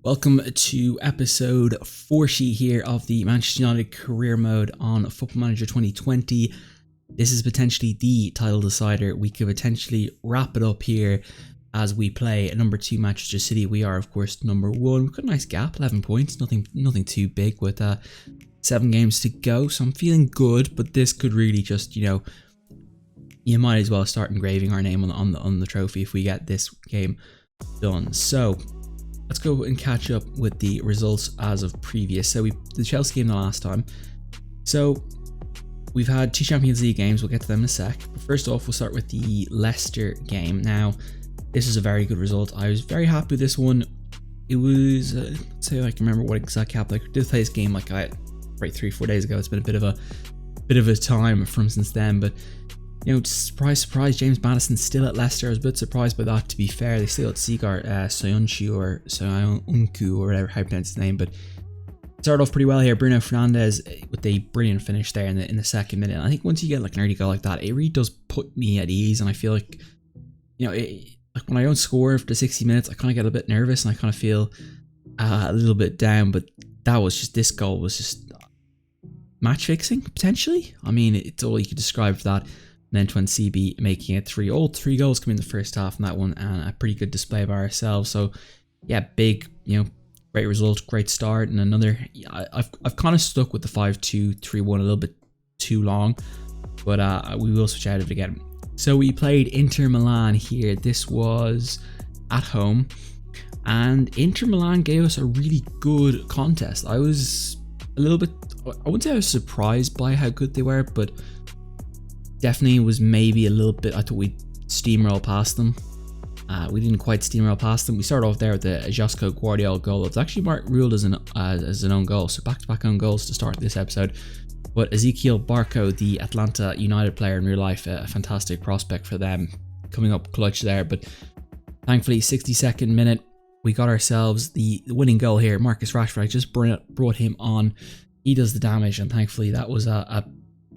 Welcome to episode 40 here of the Manchester United career mode on Football Manager 2020. This is potentially the title decider. We could potentially wrap it up here as we play number 2 Manchester City. We are of course number 1. We've got a nice gap, 11 points, nothing too big with 7 games to go. So I'm feeling good, but this could really just, you might as well start engraving our name on the trophy if we get this game done. So let's go and catch up with the results as of previous. So the Chelsea game the last time. So we've had 2 Champions League games. We'll get to them in a sec. But first off, we'll start with the Leicester game. Now, this is a very good result. I was very happy with this one. It was, let's say I can remember what exact happened. I did play this game like right 3-4 days ago. It's been a bit of a time from since then, but surprise, James Maddison's still at Leicester. I was a bit surprised by that, to be fair. They still had Sigar Soyuncu or Soyuncu or whatever how you pronounce his name, but started off pretty well here. Bruno Fernandes with a brilliant finish there in the second minute. I think once you get like an early goal like that, it really does put me at ease, and I feel like, like when I don't score after 60 minutes, I kind of get a bit nervous and I kind of feel a little bit down, but this goal was just match fixing, potentially. I mean, it's all you could describe for that. And then Twin CB making it 3. All 3 goals come in the first half in that one, and a pretty good display by ourselves. So yeah, big, great result, great start. And another, I've kind of stuck with the 5-2-3-1 a little bit too long, but we will switch out of it again. So we played Inter Milan here. This was at home, and Inter Milan gave us a really good contest. I was a little bit, I wouldn't say I was surprised by how good they were, but definitely was maybe a little bit, I thought we'd steamroll past them. We didn't quite steamroll past them. We started off there with the Josko Guardiola goal. It's actually ruled as an own goal, so back-to-back own goals to start this episode. But Ezequiel Barco, the Atlanta United player in real life, a fantastic prospect for them, coming up clutch there. But thankfully, 62nd minute, we got ourselves the winning goal here. Marcus Rashford, I just brought him on. He does the damage, and thankfully that was a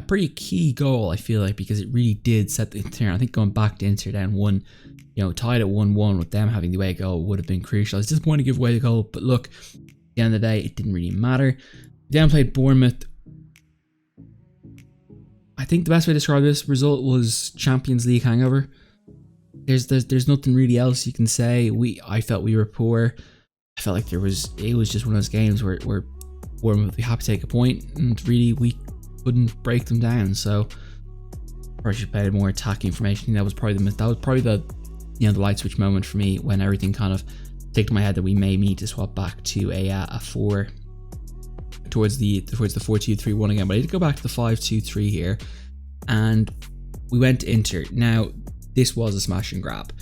pretty key goal, I feel like, because it really did set the turn. I think going back to Inter down 1, tied at 1-1 with them having the away goal would have been crucial. I was disappointed to give away the goal, but look, at the end of the day, it didn't really matter. We then played Bournemouth. I think the best way to describe this result was Champions League hangover. There's nothing really else you can say. I felt we were poor. I felt like it was just one of those games where Bournemouth would be happy to take a point, and really we couldn't break them down. So probably should play more attacking formation. That was probably the the light switch moment for me, when everything kind of ticked in my head that we may need to swap back to a 4 towards the 4-2-3-1 again. But I did go back to the 5-2-3 here, and we went to Inter. Now this was a smash and grab,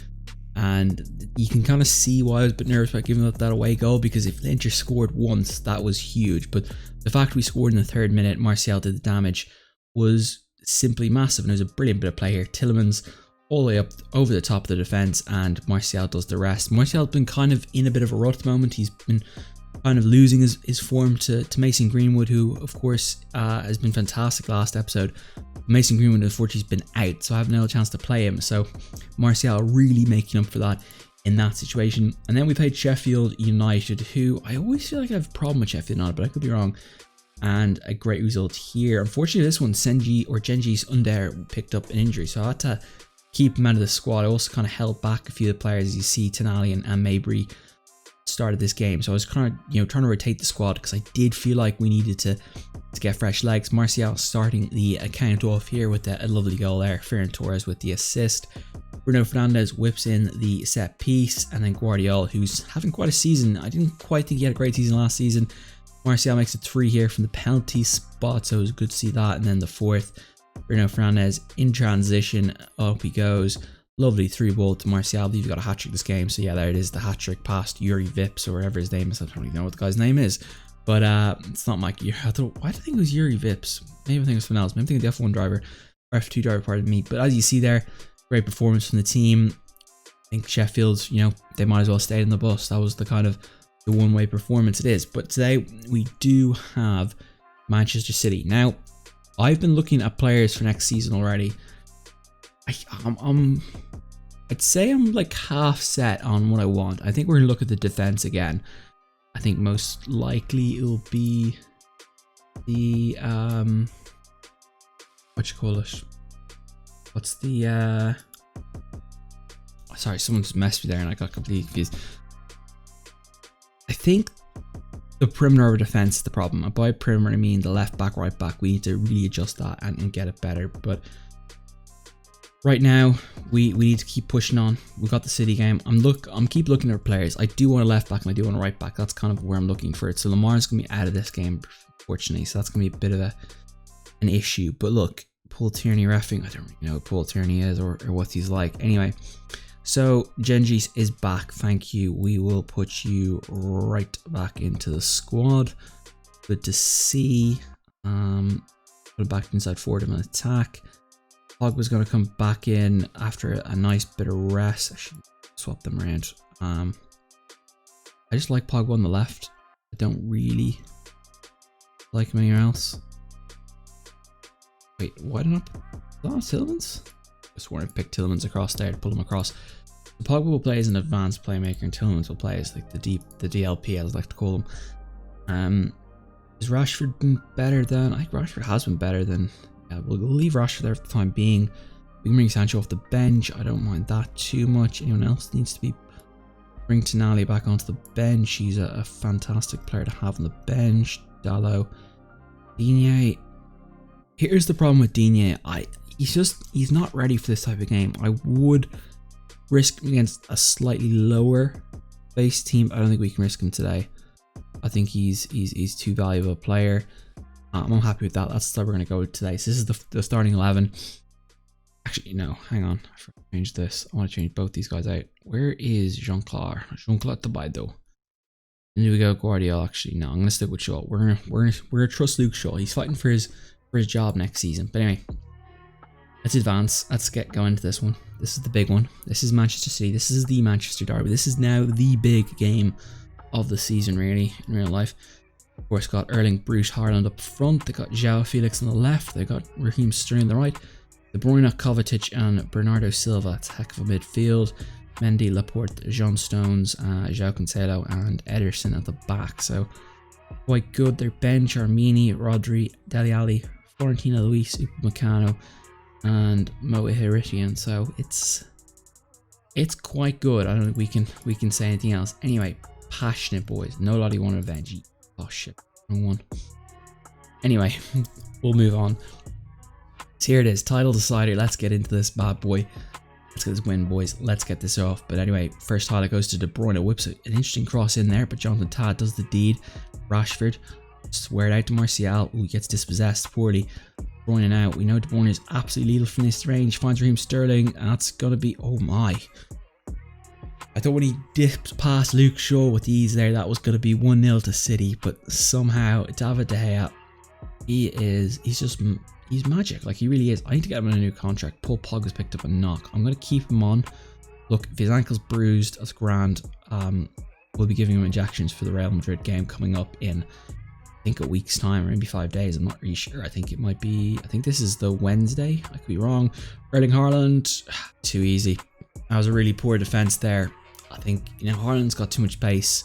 and you can kind of see why I was a bit nervous about giving up that away goal, because if Inter scored once, that was huge. But the fact we scored in the 3rd minute, Martial did the damage, was simply massive, and it was a brilliant bit of play here. Tielemans all the way up over the top of the defence, and Martial does the rest. Martial's been kind of in a bit of a rut at the moment. He's been kind of losing his form to Mason Greenwood, who of course has been fantastic last episode. Mason Greenwood unfortunately has been out, so I haven't had a chance to play him. So Martial really making up for that in that situation. And then we played Sheffield United, who I always feel like I have a problem with Sheffield United, but I could be wrong. And a great result here. Unfortunately, this one, Genghis Under picked up an injury, so I had to keep him out of the squad. I also kind of held back a few of the players. You see Tonali and Mabry started this game, so I was kind of trying to rotate the squad, because I did feel like we needed to get fresh legs. Martial starting the account off here with a lovely goal there. Ferran Torres with the assist. Bruno Fernandes whips in the set piece, and then Guardiola, who's having quite a season. I didn't quite think he had a great season last season. Martial makes it 3 here from the penalty spot, so it was good to see that. And then the 4th, Bruno Fernandes in transition, up he goes. Lovely 3-ball to Martial. I believe he got a hat-trick this game, so yeah, there it is, the hat-trick past Yuri Vips, or whatever his name is. I don't really know what the guy's name is, but it's not Mike. Why do I think it was Yuri Vips? Maybe I think it was someone else. Maybe I think the F1 driver, or F2 driver, pardon me. But as you see there, great performance from the team. I think Sheffield, they might as well stay in the bus. That was the kind of the one-way performance it is. But today we do have Manchester City. Now, I've been looking at players for next season already. I'd say I'm like half set on what I want. I think we're going to look at the defense again. I think most likely it'll be the what you call it? What's the sorry, someone just messed me there and I got completely confused. I think the perimeter of defense is the problem. And by perimeter I mean the left back, right back. We need to really adjust that and get it better. But right now we need to keep pushing on. We've got the City game. I'm keep looking at players. I do want a left back and I do want a right back. That's kind of where I'm looking for it. So Lamar's gonna be out of this game, unfortunately. So that's gonna be a bit of an issue. But look, Paul Tierney reffing. I don't really know what Paul Tierney is or what he's like. Anyway. So Genjis is back, thank you. We will put you right back into the squad. Good to see. Put it back inside forward of an attack. Pogba's going to come back in after a nice bit of rest. I should swap them around. I just like Pogba on the left. I don't really like him anywhere else. Wait, why did I not put Tillmans? I swore I picked Tillmans across there to pull him across. Pogba will play as an advanced playmaker and Tillmans will play as like the DLP, as I like to call him. Is Rashford been better than? I think Rashford has been better than. Yeah, we'll leave Rashford there for the time being. We can bring Sancho off the bench. I don't mind that too much. Anyone else needs to be bring Tonali back onto the bench. He's a fantastic player to have on the bench. Dalot, Digne. Here's the problem with Digne. He's not ready for this type of game. I would risk him against a slightly lower base team. I don't think we can risk him today. I think he's too valuable a player. I'm happy with that. That's how we're going to go today. So this is the starting 11. Actually, no, hang on. I forgot to change this. I want to change both these guys out. Where is Jean-Claude? Jean-Claude Tabaido. And here we go, Guardiola. Actually, no, I'm going to stick with Shaw. We're gonna trust Luke Shaw. He's fighting for his job next season. But anyway, let's advance. Let's get going into this one. This is the big one. This is Manchester City. This is the Manchester Derby. This is now the big game of the season, really, in real life. Of course, got Erling Bruce Haaland up front. They got João Felix on the left. They got Raheem Sterling on the right. De Bruyne, Kovacic, and Bernardo Silva. It's a heck of a midfield. Mendy, Laporte, John Stones, João Cancelo, and Ederson at the back. So quite good. Their bench: Armini, Rodri, Dele Alli, Florentino Luis, Upamecano, and Mo Hiritian. So it's quite good. I don't think we can say anything else. Anyway, passionate boys. No Lottie won revenge. Oh shit, wrong one. Anyway, we'll move on. So here it is, title decider. Let's get into this bad boy. Let's get this win, boys. Let's get this off. But anyway, first highlight goes to De Bruyne. Whips an interesting cross in there, but Jonathan Tah does the deed. Rashford swear it out to Martial, who gets dispossessed poorly. De Bruyne now. We know De Bruyne is absolutely lethal from this range. Finds Raheem Sterling, and that's gonna be, oh my. I thought when he dipped past Luke Shaw with ease there, that was gonna be 1-0 to City, but somehow David De Gea, he's magic. Like, he really is. I need to get him on a new contract. Paul Pogba's picked up a knock. I'm going to keep him on. Look, if his ankle's bruised, that's grand. We'll be giving him injections for the Real Madrid game coming up in, I think, a week's time, or maybe 5 days. I'm not really sure. I think it might be, I think this is the Wednesday. I could be wrong. Erling Haaland, too easy. That was a really poor defense there. I think, Haaland's got too much pace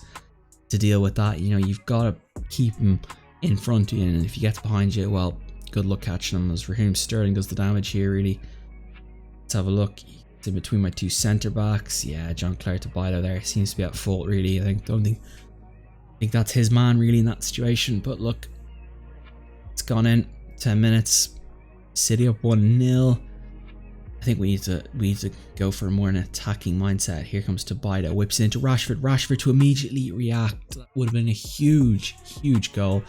to deal with that. You've got to keep him in front of you, and if he gets behind you, well, good luck catching him. As Raheem Sterling does the damage here, really. Let's have a look. It's in between my two centre backs. Yeah, Jean-Claude Tabaido there seems to be at fault, really. I think that's his man, really, in that situation. But look, it's gone in 10 minutes. City up 1-0. I think we need to go for more an attacking mindset. Here comes Tabaido, whips into Rashford. Rashford to immediately react. That would have been a huge goal.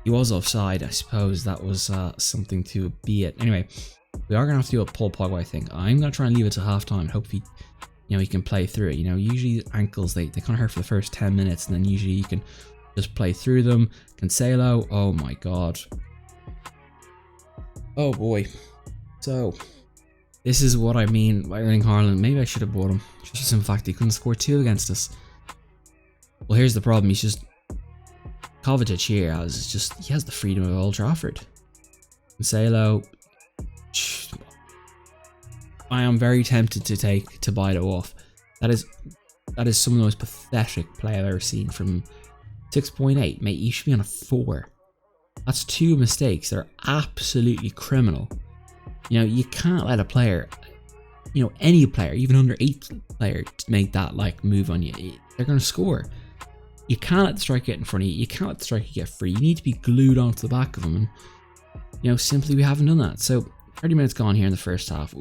He was offside. I suppose that was something to be it. Anyway, we are going to have to do a Paul Pogba, I think. I'm going to try and leave it to halftime. Hope he can play through it. Usually ankles, they kind of hurt for the first 10 minutes, and then usually you can just play through them. Cancelo, oh my god. Oh boy. So, this is what I mean by Erling Haaland. Maybe I should have bought him. Just in fact, he couldn't score 2 against us. Well, here's the problem. He's just... Kovacic here he has the freedom of Old Trafford. Cancelo, I am very tempted to take Tabaido off. That is some of the most pathetic play I've ever seen from 6.8. Mate, you should be on a 4. That's 2 mistakes that are absolutely criminal. You know, you can't let a player, you know, any player, even under 8 player, make that like move on you. They're going to score. You can't let the striker get in front of you. You can't let the striker get free. You need to be glued onto the back of them. And, you know, simply we haven't done that. So 30 minutes gone here in the first half.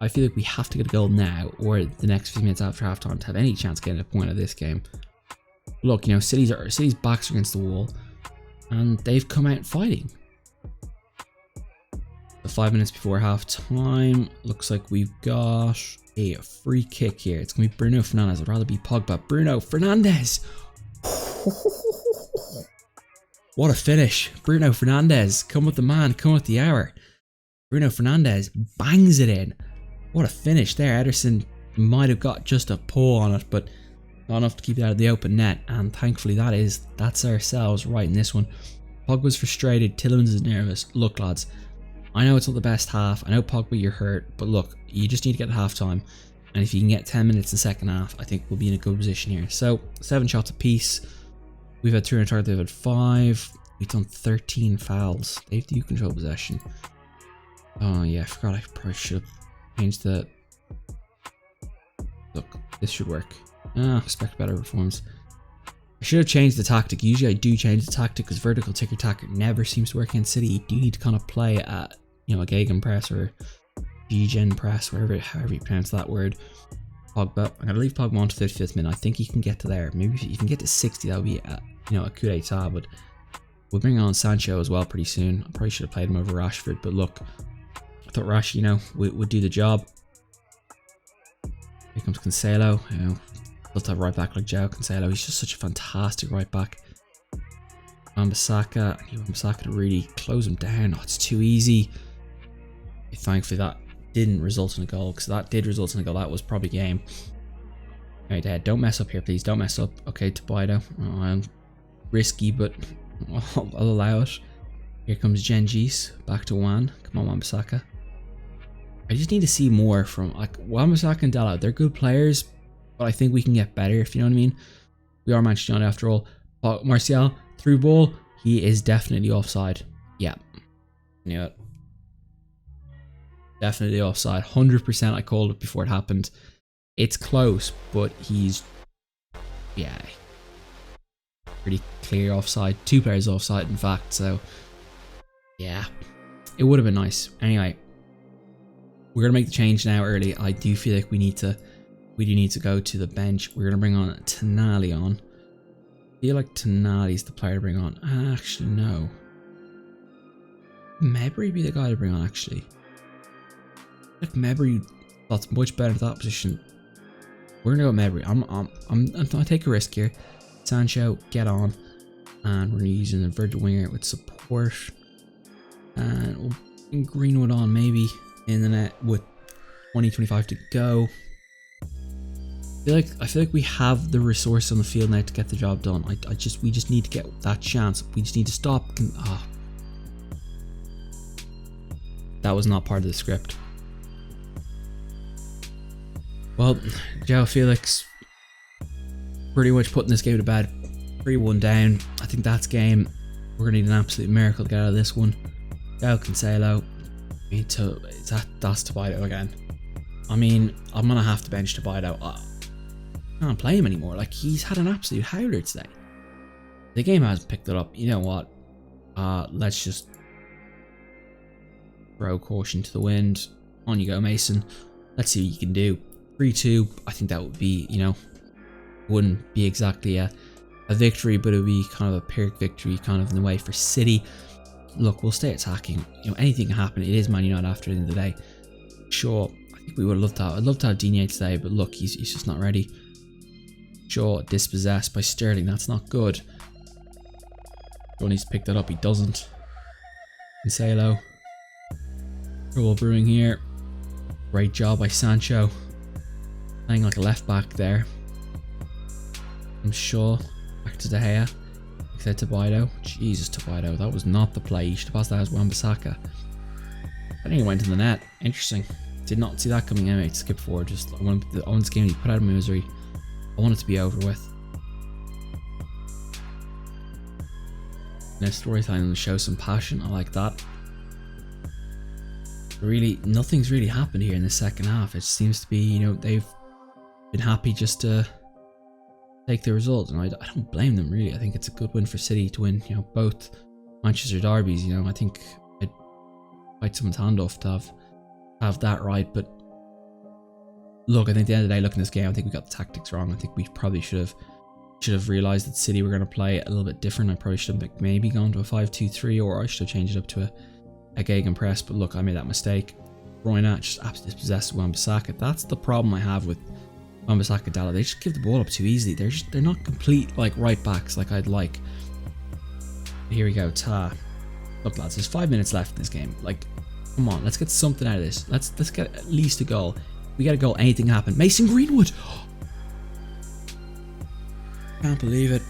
I feel like we have to get a goal now or the next few minutes after halftime to have any chance of getting a point out of this game. Look, you know, City's backs are against the wall and they've come out fighting. The 5 minutes before half time, looks like we've got a free kick here. It's going to be Bruno Fernandes. I'd rather be Pogba. Bruno Fernandes. What a finish. Bruno Fernandes. Come with the man. Come with the hour. Bruno Fernandes bangs it in. What a finish there. Ederson might have got just a pull on it, but not enough to keep it out of the open net. And thankfully that's ourselves right in this one. Pogba's frustrated. Tielemans is nervous. Look, lads. I know it's not the best half. I know Pogba, you're hurt, but look, you just need to get to halftime. And if you can get 10 minutes in the second half, I think we'll be in a good position here. So 7 shots apiece. We've had 3 on target. They've had 5. We've done 13 fouls. They do control possession. Oh yeah, I forgot. I probably should have changed the. Look, this should work. Expect better reforms. I should have changed the tactic. Usually I do change the tactic because vertical ticker-tacker never seems to work in City. You do need to kind of play at, you know, a Gegenpress or Gegen press, however you pronounce that word. Pogba. I'm going to leave Pogba on to 55th minute. I think he can get to there. Maybe if you can get to 60, that would be a, you know, a coup d'etat. But we'll bring on Sancho as well pretty soon. I probably should have played him over Rashford. But look, I thought Rash, you know, would do the job. Here comes Cancelo. You know, love to have right back like João Cancelo. He's just such a fantastic right back. Wan-Bissaka. I need Wan-Bissaka to really close him down. Oh, it's too easy. Thankfully that didn't result in a goal, because that did result in a goal. That was probably game. Alright, Dad, don't mess up here, please. Don't mess up. Okay, Tobido. Oh, I'm risky, but I'll allow it. Here comes Genghis. Back to Wan. Come on, Wan-Bissaka. I just need to see more from, like, Wan-Bissaka and Della. They're good players, but I think we can get better, if you know what I mean. We are Manchester United after all. Martial, through ball. He is definitely offside. Yeah. Knew it. Definitely offside. 100%. I called it before it happened. It's close, but he's, yeah, pretty clear offside. 2 players offside, in fact. So, yeah, it would have been nice. Anyway, we're gonna make the change now early. I do feel like we do need to go to the bench. We're gonna bring on Tonali on. I feel like Tonali's the player to bring on. Actually, no. Mabry be the guy to bring on. Actually, like Mabry, that's much better at that position. We're gonna go Mabry. I'm gonna take a risk here. Sancho, get on, and we're gonna use an inverted winger with support, and we'll bring Greenwood on maybe in the net with 20-25 to go. I feel like we have the resource on the field now to get the job done. We just need to get that chance. We just need to stop. That was not part of the script. Well, João Felix pretty much putting this game to bed. 3-1 down. I think that's game. We're gonna need an absolute miracle to get out of this one. João Cancelo. That's Tobido again. I mean, I'm gonna have to bench Tobido. I can't play him anymore. Like, he's had an absolute howler today. The game hasn't picked it up. You know what? Let's just throw caution to the wind. On you go, Mason. Let's see what you can do. 3-2. I think that would be, you know, wouldn't be exactly a victory, but it would be kind of a Pyrrhic victory, kind of in the way for City. Look, we'll stay attacking. You know, anything can happen. It is Man United after the end of the day. Sure, I think we would have loved that. I'd love to have Digne today, but look, he's just not ready. Sure, dispossessed by Sterling. That's not good. John needs to pick that up. He doesn't. Cancelo. Trouble brewing here. Great job by Sancho. Playing like a left back there. I'm sure. Back to De Gea. Said Tobido. Jesus, Tobido. That was not the play. You should have passed that as Wan-Bissaka. I think it went in the net. Interesting. Did not see that coming anyway. Skip forward. Just I want this game to be put out of my misery. I want it to be over with. storytelling will show some passion. I like that. Really, nothing's really happened here in the second half. It seems to be, you know, they've been happy just to take the result, and I don't blame them really. I think it's a good win for City to win, you know, both Manchester derbies. You know, I think I'd bite someone's hand off to have that right. But look, I think at the end of the day, looking at this game, I think we got the tactics wrong. I think we probably should have realized that City were going to play a little bit different. I probably should have maybe gone to a 5-2-3, or I should have changed it up to a gegenpress. But look, I made that mistake. Royna just absolutely dispossessed Wan-Bissaka. That's the problem I have with Wan-Bissaka, Dalla. They just give the ball up too easily. They're not complete like right backs like I'd like. Here we go, Ta. Look, lads, there's 5 minutes left in this game. Like, come on, let's get something out of this. Let's get at least a goal. We get a goal, anything happen. Mason Greenwood. Can't believe it.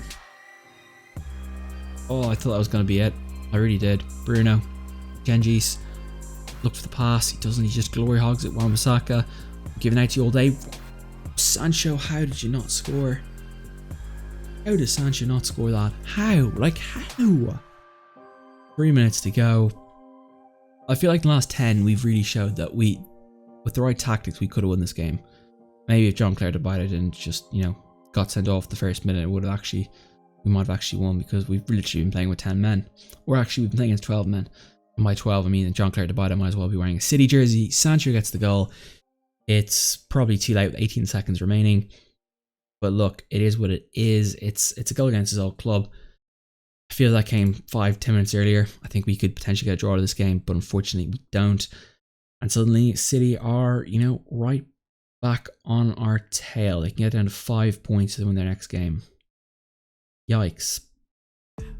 Oh, I thought that was gonna be it. I really did. Bruno, Genjis, look for the pass. He doesn't. He just glory hogs it. Wan-Bissaka giving out to you all day. Sancho, how did you not score? How did Sancho not score that? How? Like, how? 3 minutes to go. I feel like in the last 10, we've really showed that we, with the right tactics, we could have won this game. Maybe if Jean-Claire Debida didn't just, you know, got sent off the first minute, we might have actually won, because we've literally been playing with 10 men. Or actually, we've been playing against 12 men. And by 12, I mean that Jean-Claire Debida might as well be wearing a City jersey. Sancho gets the goal. It's probably too late with 18 seconds remaining. But look, it is what it is. It's a goal against his old club. I feel that came 5-10 minutes earlier. I think we could potentially get a draw to this game, but unfortunately we don't. And suddenly City are, you know, right back on our tail. They can get down to 5 points to win their next game. Yikes.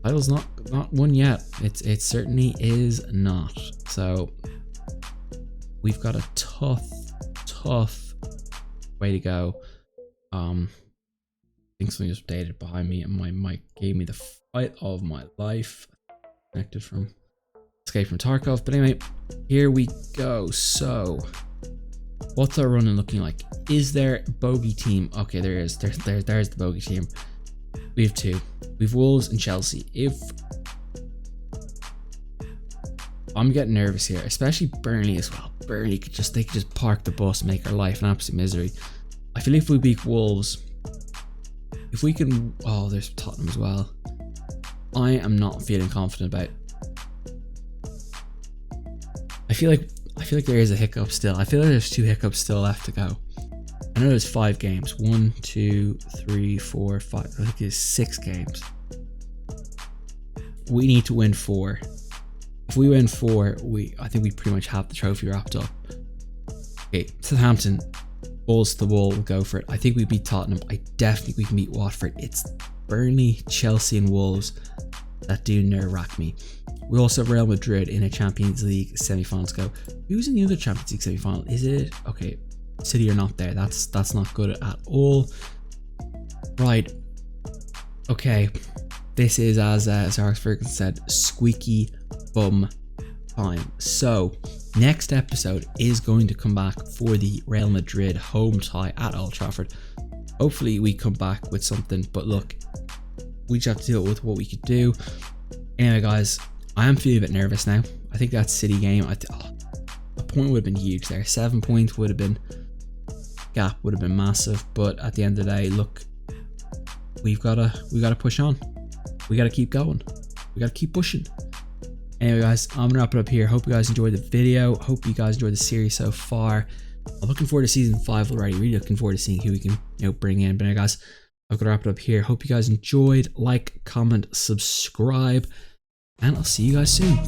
Title's not won yet. It certainly is not. So we've got a tough way to go. I think something just updated behind me, and my mic gave me the fight of my life. Connected from Escape from Tarkov. But anyway, here we go. So what's our running looking like? Is there a bogey team? Okay, there is. There's the bogey team. We have two. We have Wolves and Chelsea. If I'm getting nervous here, especially Burnley as well. Burnley could just park the bus and make our life an absolute misery. I feel if we beat Wolves, if we can, oh, there's Tottenham as well. I am not feeling confident about. I feel like there is a hiccup still. I feel like there's 2 hiccups still left to go. I know there's 5 games. 1, 2, 3, 4, 5. I think there's 6 games. We need to win 4. If we win 4, I think we pretty much have the trophy wrapped up. Okay, Southampton, balls to the wall, we'll go for it. I think we beat Tottenham. I definitely think we can beat Watford. It's Burnley, Chelsea and Wolves that do nerve-wrack me. We also have Real Madrid in a Champions League semi-final to go. Who's in the other Champions League semi-final? Is it? Okay, City are not there. That's not good at all. Right. Okay. This is, as Alex Ferguson said, squeaky bum time. So next episode is going to come back for the Real Madrid home tie at Old Trafford. Hopefully we come back with something, but look, we just have to deal with what we could do. Anyway guys, I am feeling a bit nervous now. I think that City game, a point would have been huge there. 7 points would have been, gap would have been massive, but at the end of the day, look, we gotta push on. We gotta keep going. We gotta keep pushing. Anyway guys, I'm gonna wrap it up here. Hope you guys enjoyed the video. Hope you guys enjoyed the series so far. I'm looking forward to season 5 already. Really looking forward to seeing who we can, you know, bring in. But anyway guys, I'm gonna wrap it up here. Hope you guys enjoyed. Like, comment, subscribe, and I'll see you guys soon.